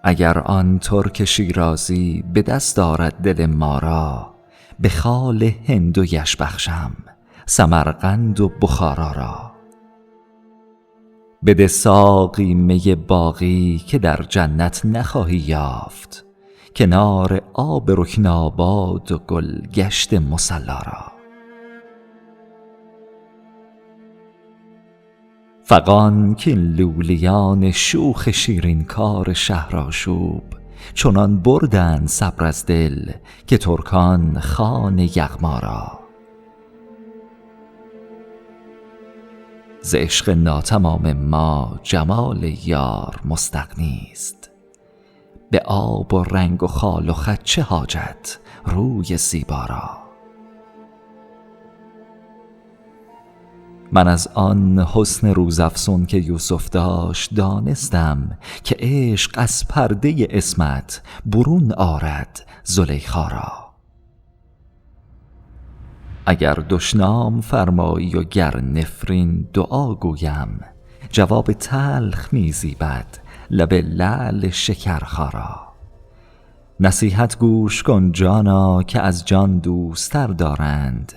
اگر آن ترک شیرازی به دست آرد دل ما را، به خال هند و یش بخشم سمرقند و بخارا را. بده ساقی می باقی که در جنت نخواهی یافت، کنار آب رکن آباد و گل گشت مصلا را. فغان کاین لولیان شوخ شیرین کار شهرآشوب، چنان بردند صبر از دل که ترکان خوان یغما را. ز عشق ناتمام ما جمال یار مستغنی است، به آب و رنگ و خال و خط چه حاجت روی زیبا را. من از آن حسن روزافزون که یوسف داشت دانستم که عشق از پرده عصمت برون آرد زلیخا را. اگر دشنام فرمایی و گر نفرین دعا گویم، جواب تلخ می زیبد لب لعل شکرخا را. نصیحت گوش کن جانا که از جان دوستر دارند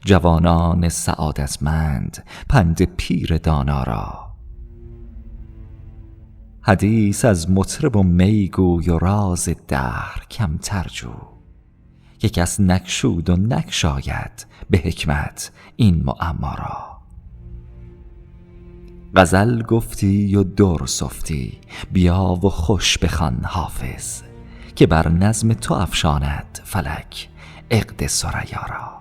جوانان سعادتمند پند پیر دانا را. حدیث از مطرب و می گوی و راز دهر کمتر جو، که کس نگشود و نگشاید به حکمت این معما را. غزل گفتی و در سفتی، بیا و خوش بخوان حافظ، که بر نظم تو افشاند فلک عقد ثریا را.